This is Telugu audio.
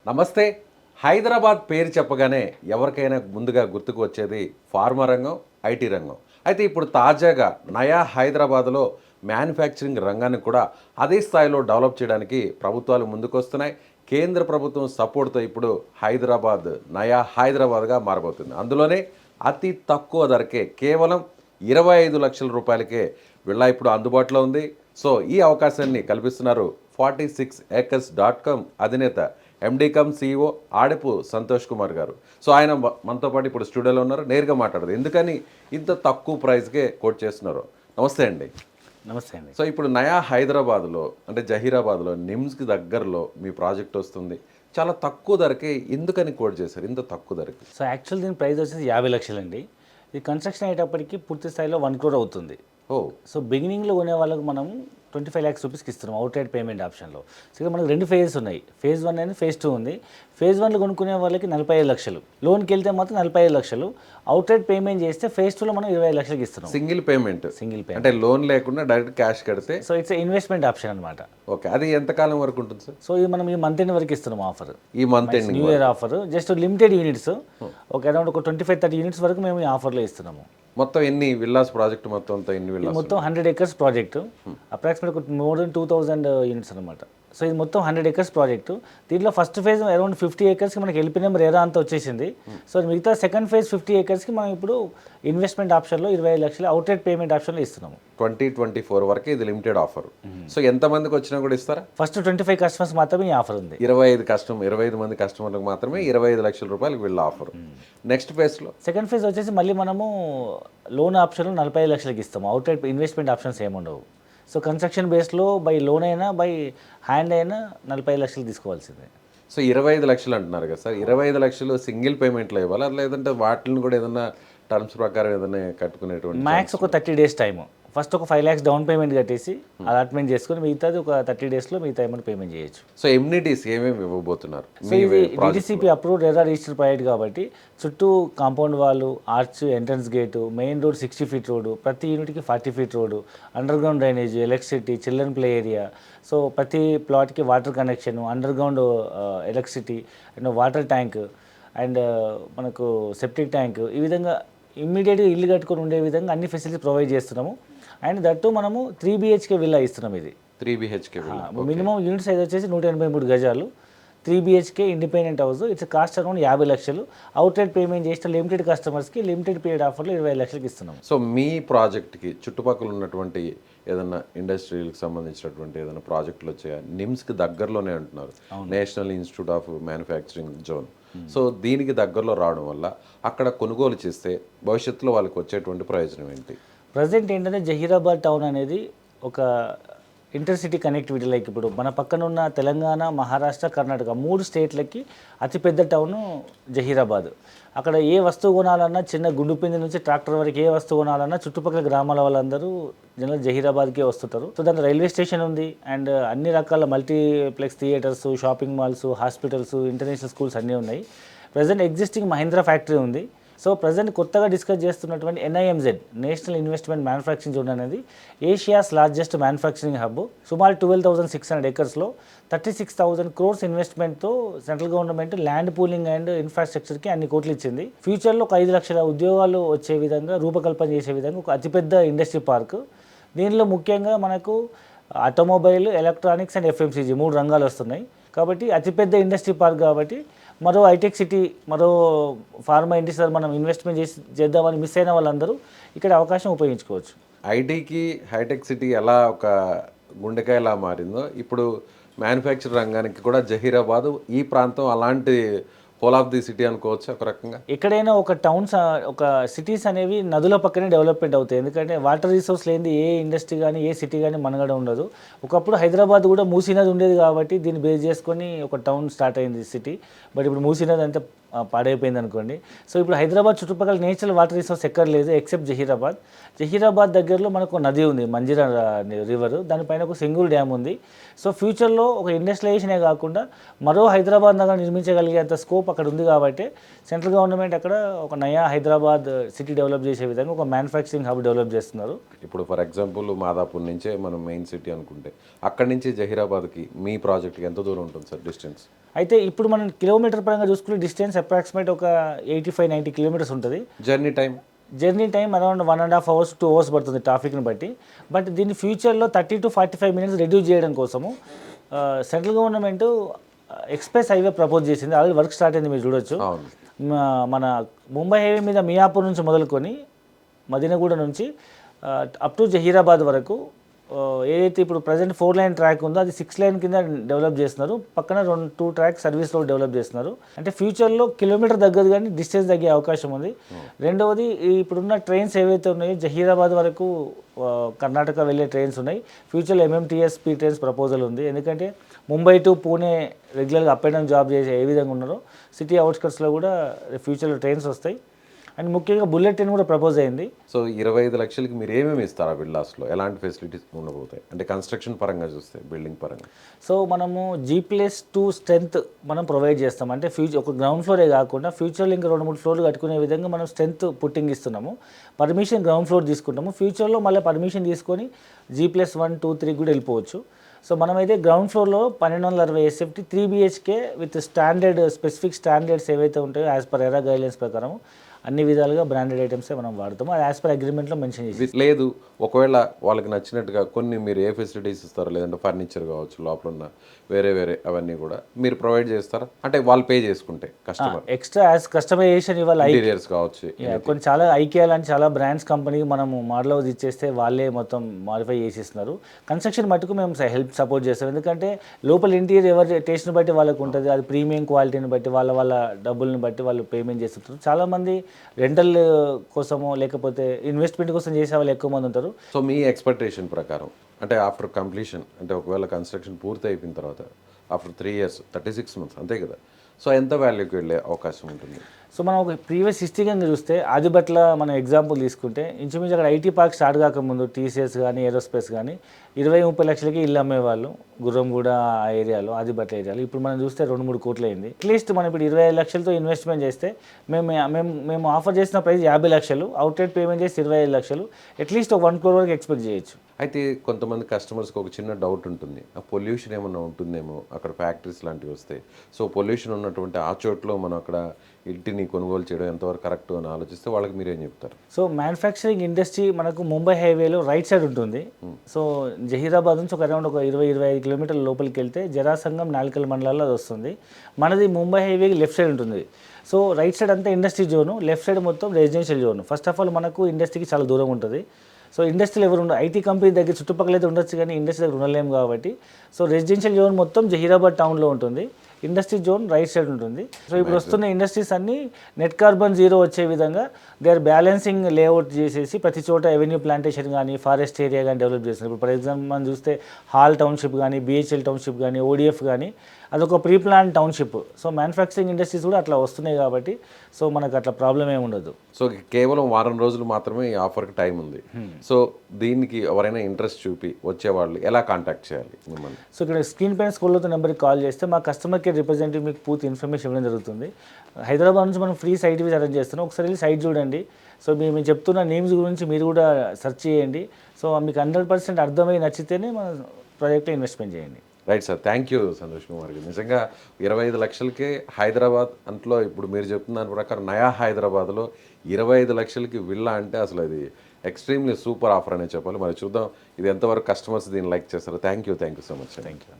నమస్తే. హైదరాబాద్ పేరు చెప్పగానే ఎవరికైనా ముందుగా గుర్తుకు వచ్చేది ఫార్మా రంగం, ఐటీ రంగం. అయితే ఇప్పుడు తాజాగా నయా హైదరాబాద్‌లో మ్యానుఫ్యాక్చరింగ్ రంగాన్ని కూడా అదే స్థాయిలో డెవలప్ చేయడానికి ప్రభుత్వాలు ముందుకొస్తున్నాయి. కేంద్ర ప్రభుత్వం సపోర్ట్‌తో ఇప్పుడు హైదరాబాద్ నయా హైదరాబాద్‌గా మారబోతుంది. అందులోనే అతి తక్కువ ధరకే కేవలం 25 లక్షల రూపాయలకే విల్లా ఇప్పుడు అందుబాటులో ఉంది. సో, ఈ అవకాశాన్ని కల్పిస్తున్నారు 46acres.com అధినేత MD cum CEO Adapu Santosh Kumar garu. So ఆయన మనతో పాటు ఇప్పుడు స్టూడియోలో ఉన్నారు. నేరుగా మాట్లాడదు ఎందుకని ఇంత తక్కువ ప్రైస్కే కోట్ చేస్తున్నారు. నమస్తే అండి. నమస్తే అండి. సో ఇప్పుడు నయా హైదరాబాద్లో అంటే జహీరాబాద్లో నిమ్స్కి దగ్గరలో మీ ప్రాజెక్ట్ వస్తుంది. చాలా తక్కువ ధరకే ఎందుకని కోట్ చేశారు ఇంత తక్కువ ధరకి? సో యాక్చువల్ దీని ప్రైస్ వచ్చేసి 50 లక్షలండి. ఇది కన్స్ట్రక్షన్ అయ్యేటప్పటికి పూర్తి స్థాయిలో 1 crore అవుతుంది. ఓ సో బిగినింగ్లో కొనే వాళ్ళకు మనం 25 lakhs రూపీస్కి ఇస్తున్నాం అవుట్ రైట్ పేమెంట్ ఆప్షన్లో. సో ఇక్కడ మనకు 2 phases ఉన్నాయి. phase 1 అనేది phase 2 ఉంది. phase 1లో కొనుక్కునే వాళ్ళకి 45 లక్షలు, లోన్కి వెళ్తే మాత్రం 45 లక్షలు, అవుట్ రైట్ పేమెంట్ చేస్తే phase 2లో మనం 25 లక్షలకి ఇస్తున్నాం. సింగిల్ పేమెంట్ పేమెంట్ అంటే లోన్ లేకుండా డైరెక్ట్ క్యాష్ కడితే. సో ఇట్స్ ఇన్వెస్ట్మెంట్ ఆప్షన్ అనమాట. ఓకే, అది ఎంతకాలం వరకు ఉంటుంది సార్? సో ఇది మనం ఈ మంత్ ఎండ్ వరకు ఇస్తున్నాం ఆఫర్. ఈ month end new year offer, just limited units, ఒక అరౌండ్ ఒక 25-30 యూనిట్స్ వరకు మేము ఈ ఆఫర్లో ఇస్తున్నాము. మొత్తం ఎన్ని విల్లాస్ ప్రాజెక్ట్ మొత్తం అంతా ఎన్ని విల్లాస్? మొత్తం 100 acres project, approximate more than 2000 units అనమాట. సో ఇది మొత్తం 100 acres ప్రాజెక్టు. దీంట్లో ఫస్ట్ ఫేజ్ అరౌండ్ 50 acresకి మనకి ఎల్పీ నెంబర్ ఏరా అంతా వచ్చేసింది. సో మిగతా సెకండ్ ఫేజ్ 50 acresకి మనం ఇప్పుడు ఇన్వెస్ట్మెంట్ ఆప్షన్లో 25 లక్షలు అవుట్ రైట్ పేమెంట్ ఆప్షన్లో ఇస్తున్నాము. 2024 వరకు ఇది లిమిటెడ్ ఆఫర్. సో ఎంతమందికి వచ్చినా కూడా ఇస్తారా? ఫస్ట్ 25 customers మాత్రమే ఈ ఆఫర్ ఉంది. 25 మంది కస్టమర్లకు మాత్రమే 25 లక్షల రూపాయలకు వీళ్ళ ఆఫర్. నెక్స్ట్ ఫేజ్లో సెకండ్ ఫేజ్ వచ్చేసి మళ్ళీ మనము లోన్ ఆప్షన్లో 45 లక్షలకి ఇస్తాము. అవుట్ రైట్ ఇన్వెస్ట్మెంట్ ఆప్షన్స్ ఏముండవు. సో కన్స్ట్రక్షన్ బేస్లో బై లోన్ అయినా బై హ్యాండ్ అయినా 45 లక్షలు తీసుకోవాల్సిందే. సో 25 లక్షలు అంటున్నారు కదా సార్, 25 లక్షలు సింగిల్ పేమెంట్లో ఇవ్వాలా లేదంటే వాటిని కూడా ఏదైనా టర్మ్స్ ప్రకారం ఏదైనా కట్టుకునేటువంటి? మ్యాక్స్ ఒక 30 days టైము. ఫస్ట్ ఒక 5 lakhs డౌన్ పేమెంట్ కట్టేసి అలాట్మెంట్ చేసుకుని మిగతాది ఒక 30 daysలో మిగతా అమౌంట్ పేమెంట్ చేయొచ్చు. సో ఎమ్యూనిటీస్ ఏమేమి ఇవ్వబోతున్నారు? సో ఇది DTCP approved RERA registered project కాబట్టి చుట్టూ కాంపౌండ్ వాళ్ళు, arch, entrance gate, main road 60 feet road, ప్రతి యూనిట్కి 40 feet road, underground drainage, electricity, children play area. So ప్రతి ప్లాట్కి water connection, underground electricity and water tank and మనకు సెప్టిక్ ట్యాంక్, ఈ విధంగా ఇమ్మీడియట్గా ఇల్లు కట్టుకొని ఉండే విధంగా అన్ని ఫెసిలిటీస్ ప్రొవైడ్ చేస్తున్నాము. అండ్ దట్టు మనము 3 BHK విల్లా ఇస్తున్నాం. ఇది 3 BHK villa. Minimum unit size వచ్చేసి 183 గజాలు, 3 BHK independent house. It's cost around 50 లక్షలు. అవుట్ రైట్ పేమెంట్ చేసిన లిమిటెడ్ కస్టమర్స్కి లిమిటెడ్ పీరియడ్ ఆఫర్లో 25 లక్షలకి ఇస్తున్నాం. సో మీ ప్రాజెక్ట్కి చుట్టుపక్కల ఉన్నటువంటి ఏదైనా ఇండస్ట్రీలకు సంబంధించినటువంటి ఏదైనా ప్రాజెక్టులు వచ్చాయా? నిమ్స్కి దగ్గరలోనే అంటున్నారు, national institute of manufacturing zone. So దీనికి దగ్గరలో రావడం వల్ల అక్కడ కొనుగోలు చేస్తే భవిష్యత్తులో వాళ్ళకి వచ్చేటువంటి ప్రయోజనం ఏంటి? ప్రజెంట్ ఏంటంటే జహీరాబాద్ టౌన్ అనేది ఒక ఇంటర్సిటీ కనెక్టివిటీ. లైక్ ఇప్పుడు మన పక్కన ఉన్న తెలంగాణ, మహారాష్ట్ర, కర్ణాటక 3 స్టేట్లకి అతిపెద్ద టౌను జహీరాబాద్. అక్కడ ఏ వస్తువు కొనాలన్నా, చిన్న గుండుపిండి నుంచి ట్రాక్టర్ వరకు ఏ వస్తువు కొనాలన్నా చుట్టుపక్కల గ్రామాల వాళ్ళందరూ జనరల్ జహీరాబాద్కే వస్తుంటారు. సో దాంట్లో రైల్వే స్టేషన్ ఉంది అండ్ అన్ని రకాల multiplex theatres, shopping malls, hospitals, international schools అన్నీ ఉన్నాయి. ప్రజెంట్ ఎగ్జిస్టింగ్ మహీంద్రా ఫ్యాక్టరీ ఉంది. సో ప్రజెంట్ కొత్తగా డిస్కస్ చేస్తున్నటువంటి NIMZ national investment manufacturing zone అనేది ఏషియాస్ లార్జెస్ట్ మ్యానుఫ్యాక్చరింగ్ హబ్. సుమారు 12,600 acresలో 36,000 crores ఇన్వెస్ట్మెంట్తో central government land pooling and ఇన్ఫ్రాస్ట్రక్చర్కి అన్ని కోట్లు ఇచ్చింది. ఫ్యూచర్లో ఒక 5 లక్షల ఉద్యోగాలు వచ్చే విధంగా రూపకల్పన చేసే విధంగా ఒక అతిపెద్ద ఇండస్ట్రీ పార్క్. దీనిలో ముఖ్యంగా మనకు ఆటోమొబైల్, ఎలక్ట్రానిక్స్ అండ్ FMCG 3 రంగాలు వస్తున్నాయి. కాబట్టి అతిపెద్ద ఇండస్ట్రీ పార్క్ కాబట్టి మరో హైటెక్ సిటీ, మరో ఫార్మా ఇండస్ట్రీ మనం ఇన్వెస్ట్మెంట్ చేద్దామని మిస్ అయిన వాళ్ళందరూ ఇక్కడ అవకాశం ఉపయోగించుకోవచ్చు. ఐటీకి హైటెక్ సిటీ ఎలా ఒక గుండెకాయలా మారిందో ఇప్పుడు మ్యానుఫ్యాక్చర్ రంగానికి కూడా జహీరాబాద్ ఈ ప్రాంతం అలాంటి హోల్ ఆఫ్ ది సిటీ అనుకోవచ్చు ఒక రకంగా. ఎక్కడైనా ఒక టౌన్స్, ఒక సిటీస్ అనేవి నదుల పక్కనే డెవలప్మెంట్ అవుతాయి. ఎందుకంటే వాటర్ రిసోర్స్ లేనిది ఏ ఇండస్ట్రీ కానీ ఏ సిటీ కానీ మనగడ ఉండదు. ఒకప్పుడు హైదరాబాద్ కూడా మూసీ నది ఉండేది కాబట్టి దీన్ని బేస్ చేసుకొని ఒక టౌన్ స్టార్ట్ అయింది సిటీ. బట్ ఇప్పుడు మూసీ నది అంతా పాడైపోయింది అనుకోండి. సో ఇప్పుడు హైదరాబాద్ చుట్టుపక్కల నేచురల్ వాటర్ రిసోర్స్ ఎక్కడ లేదు ఎక్సెప్ట్ జహీరాబాద్. జహీరాబాద్ దగ్గరలో మనకు ఒక నది ఉంది, మంజీరా రివర్. దానిపైన ఒక సింగూర్ డ్యామ్ ఉంది. సో ఫ్యూచర్లో ఒక ఇండస్ట్రియలైజేషనే కాకుండా మరో హైదరాబాద్ నగరం నిర్మించగలిగేంత స్కోప్ అక్కడ ఉంది కాబట్టి సెంట్రల్ గవర్నమెంట్ అక్కడ ఒక నయా హైదరాబాద్ సిటీ డెవలప్ చేసే విధంగా ఒక మ్యానుఫ్యాక్చరింగ్ హబ్ డెవలప్ చేస్తున్నారు. ఇప్పుడు ఫర్ ఎగ్జాంపుల్ మాదాపూర్ నుంచే మనం మెయిన్ సిటీ అనుకుంటే అక్కడి నుంచి జహీరాబాద్కి మీ ప్రాజెక్ట్కి ఎంత దూరం ఉంటుంది సార్ డిస్టెన్స్? అయితే ఇప్పుడు మనం కిలోమీటర్ పరంగా చూసుకునే డిస్టెన్స్ అప్రాక్సిమేట్ ఒక 85-90 కిలోమీటర్స్ ఉంటుంది. Journey time around 1.5 hours 2 hours పడుతుంది ట్రాఫిక్ని బట్టి. బట్ దీన్ని ఫ్యూచర్లో 30 to 45 minutes రెడ్యూస్ చేయడం కోసము central government express highway propose చేసింది. ఆల్రెడీ వర్క్ స్టార్ట్ అయింది, మీరు చూడొచ్చు. మన ముంబై హైవే మీద మియాపూర్ నుంచి మొదలుకొని మదీనగూడ నుంచి అప్ టు జహీరాబాద్ వరకు ఏదైతే ఇప్పుడు ప్రజెంట్ 4 lane ట్రాక్ ఉందో అది 6 lane కింద డెవలప్ చేస్తున్నారు. పక్కన 2 ట్రాక్ సర్వీస్ రోడ్ డెవలప్ చేస్తున్నారు. అంటే ఫ్యూచర్లో కిలోమీటర్ తగ్గదు కానీ డిస్టెన్స్ తగ్గే అవకాశం ఉంది. రెండవది ఇప్పుడున్న ట్రైన్స్ ఏవైతే ఉన్నాయో జహీరాబాద్ వరకు కర్ణాటక వెళ్ళే ట్రైన్స్ ఉన్నాయి. ఫ్యూచర్లో MMTS స్పీ ట్రైన్స్ ప్రపోజల్ ఉంది. ఎందుకంటే ముంబై టు పూణే రెగ్యులర్గా అప్ అండ్ డౌన్ జాబ్ చేసే ఏ విధంగా ఉన్నారో సిటీ అవుట్స్కట్స్లో కూడా ఫ్యూచర్లో ట్రైన్స్ వస్తాయి. అండ్ ముఖ్యంగా బుల్లెట్ ట్రైన్ కూడా ప్రపోజ్ అయింది. సో 25 లక్షలకి మీరు ఏమేమి ఇస్తారు ఆ విల్లాస్లో? ఎలాంటి ఫెసిలిటీస్ ఉండబోతాయి అంటే కన్స్ట్రక్షన్ పరంగా చూస్తే, బిల్డింగ్ పరంగా? సో మనము G+2 స్ట్రెంత్ మనం ప్రొవైడ్ చేస్తాం. అంటే ఫ్యూచర్ ఒక గ్రౌండ్ ఫ్లోరే కాకుండా ఫ్యూచర్లో ఇంకా 2-3 ఫ్లోర్లు కట్టుకునే విధంగా మనం స్ట్రెంత్ పుట్టింగ్ ఇస్తున్నాము. పర్మిషన్ గ్రౌండ్ ఫ్లోర్ తీసుకుంటాము. ఫ్యూచర్లో మళ్ళీ పర్మిషన్ తీసుకొని G+1, 2, 3 కూడా వెళ్ళిపోవచ్చు. సో మనమైతే గ్రౌండ్ ఫ్లోర్లో 1260 SFT 3 BHK with standard specific standards ఏవైతే ఉంటాయో యాజ్ పర్ ఎరా గైడ్లైన్స్ ప్రకారం అన్ని విధాలుగా బ్రాండెడ్ ఐటమ్సే మనం వాడతాము. అది యాజ్ పర్ అగ్రిమెంట్లో మెన్షన్ చేసి. లేదు ఒకవేళ వాళ్ళకి నచ్చినట్టుగా కొన్ని మీరు ఏ ఫెసిలిటీస్ ఇస్తారో, లేదంటే ఫర్నిచర్ కావచ్చు, లోపల ఉన్న వేరే అవన్నీ కూడా మీరు ప్రొవైడ్ చేస్తారా? అంటే వాళ్ళు పే చేసుకుంటే కస్టమర్ ఎక్స్ట్రా యాజ్ కస్టమైజేషన్ ఇవ్వాలి. ఇంటీరియర్స్ కావచ్చు, కొన్ని చాలా ఐకియా లాంటి చాలా బ్రాండ్స్ కంపెనీకి మనము మోడల్ హౌస్ ఇచ్చేస్తే వాళ్ళే మొత్తం మాడిఫై చేసిస్తున్నారు. కన్స్ట్రక్షన్ మటుకు మేము సపోర్ట్ చేస్తాం. ఎందుకంటే లోపల ఇంటీరియర్ ఎవరి టేస్ట్ని బట్టి వాళ్ళకు ఉంటుంది. అది ప్రీమియం క్వాలిటీని బట్టి వాళ్ళ డబ్బుల్ని బట్టి వాళ్ళు పేమెంట్ చేస్తుంటారు. చాలామంది రెంటల్ కోసమో లేకపోతే ఇన్వెస్ట్మెంట్ కోసం చేసే వాళ్ళు ఎక్కువ మంది ఉంటారు. సో మీ ఎక్స్పెక్టేషన్ ప్రకారం అంటే ఆఫ్టర్ కంప్లీషన్, అంటే ఒకవేళ కన్స్ట్రక్షన్ పూర్తి అయిపోయిన తర్వాత ఆఫ్టర్ 3 years 36 months అంతే కదా, సో ఎంత వాల్యూకి వెళ్ళే అవకాశం ఉంటుంది? సో మనం ఒక ప్రీవియస్ హిస్టరీ కనుక చూస్తే ఆదిబట్ల మనం ఎగ్జాంపుల్ తీసుకుంటే ఇంచుమించు అక్కడ ఐటీ పార్క్ స్టార్ట్ కాకముందు TCS కానీ ఏరోస్పేస్ కానీ 20-30 లక్షలకి ఇల్లు అమ్మేవాళ్ళు గుర్రంగూడ ఆ ఏరియాలో, ఆదిబట్ల ఏరియాలో. ఇప్పుడు మనం చూస్తే 2-3 కోట్లు అయింది. అట్లీస్ట్ మనం ఇప్పుడు 25 లక్షలతో ఇన్వెస్ట్మెంట్ చేస్తే మేము ఆఫర్ చేసిన ప్రైస్ 50 లక్షలు, అవుట్లెట్ పేమెంట్ చేసి 25 లక్షలు, అట్లీస్ట్ ఒక 1 crore వరకు ఎక్స్పెక్ట్ చేయొచ్చు. అయితే కొంతమంది కస్టమర్స్కి ఒక చిన్న డౌట్ ఉంటుంది, ఆ పొల్యూషన్ ఏమన్నా ఉంటుందేమో అక్కడ ఫ్యాక్టరీస్ లాంటివి వస్తాయి. సో పొల్యూషన్ ఉన్నటువంటి ఆ చోట్లో మనం అక్కడ ఇంటిని కొనుగోలు చేయడం ఎంతవరకు కరెక్ట్ అని ఆలోచిస్తే వాళ్ళకి మీరేం చెప్తారు? సో మ్యానుఫ్యాక్చరింగ్ ఇండస్ట్రీ మనకు ముంబై హైవేలో రైట్ సైడ్ ఉంటుంది. సో జహీరాబాద్ నుంచి ఒక అరౌండ్ ఒక 20-25 కిలోమీటర్ల లోపలికి వెళ్తే జరాసంగం, నాల్కల్ మండలాల్లో అది వస్తుంది. మనది ముంబై హైవేకి లెఫ్ట్ సైడ్ ఉంటుంది. సో రైట్ సైడ్ అంతా ఇండస్ట్రీ జోను, లెఫ్ట్ సైడ్ మొత్తం residential zone. First of all మనకు ఇండస్ట్రీకి చాలా దూరం ఉంటుంది. సో ఇండస్ట్రీలు ఎవరు ఉండదు, ఐటీ కంపెనీ దగ్గర చుట్టుపక్కల అయితే ఉండొచ్చు కానీ ఇండస్ట్రీ దగ్గర ఉండలేము కాబట్టి. సో రెసిడెన్షియల్ జోన్ మొత్తం జహీరాబాద్ టౌన్లో ఉంటుంది. ఇండస్ట్రీ జోన్ రైట్ సైడ్ ఉంటుంది. సో ఇప్పుడు వస్తున్న ఇండస్ట్రీస్ అన్నీ నెట్ కార్బన్ 0 వచ్చే విధంగా దే ఆర్ బ్యాలెన్సింగ్ లేఅవుట్ చేసేసి ప్రతి చోట ఎవెన్యూ ప్లాంటేషన్ కానీ ఫారెస్ట్ ఏరియా కానీ డెవలప్ చేస్తున్నారు. ఇప్పుడు ఫర్ ఎగ్జాంపుల్ మనం చూస్తే హాల్ టౌన్షిప్ కానీ, BHL టౌన్షిప్ కానీ, ODF కానీ అదొక pre plan township. So manufacturing industries కూడా అట్లా వస్తున్నాయి కాబట్టి సో మనకు అట్లా ప్రాబ్లం ఏమి ఉండదు. సో కేవలం వారం రోజులు మాత్రమే ఈ ఆఫర్కి టైం ఉంది. సో దీనికి ఎవరైనా ఇంట్రెస్ట్ చూపి వచ్చేవాళ్ళు ఎలా కాంటాక్ట్ చేయాలి మిమ్మల్ని? సో ఇక్కడ స్క్రీన్ పైన స్కూల్లో నెంబర్కి కాల్ చేస్తే మా కస్టమర్ కేర్ రిప్రజెంటేటివ్ మీకు పూర్తి ఇన్ఫర్మేషన్ ఇవ్వడం జరుగుతుంది. హైదరాబాద్ నుంచి మనం ఫ్రీ సైట్ విజిట్ అరేంజ్ చేస్తున్నాం. ఒకసారి వెళ్ళి సైట్ చూడండి. సో మేము చెప్తున్న నేమ్స్ గురించి మీరు కూడా సెర్చ్ చేయండి. సో మీకు 100% అర్థమై నచ్చితేనే మన ప్రాజెక్ట్లో ఇన్వెస్ట్మెంట్ చేయండి. Right sir, thank you Santosh Kumar గారు. నిజంగా 25 లక్షలకే హైదరాబాద్ అంతలో ఇప్పుడు మీరు చెప్తున్న దాని ప్రకారం నయా హైదరాబాద్లో 25 లక్షలకి విల్లా అంటే అసలు అది ఎక్స్ట్రీమ్లీ సూపర్ ఆఫర్ అనే చెప్పాలి. మరి చూద్దాం ఇది ఎంతవరకు కస్టమర్స్ దీన్ని లైక్ చేస్తారో. Thank you so much. Thank you.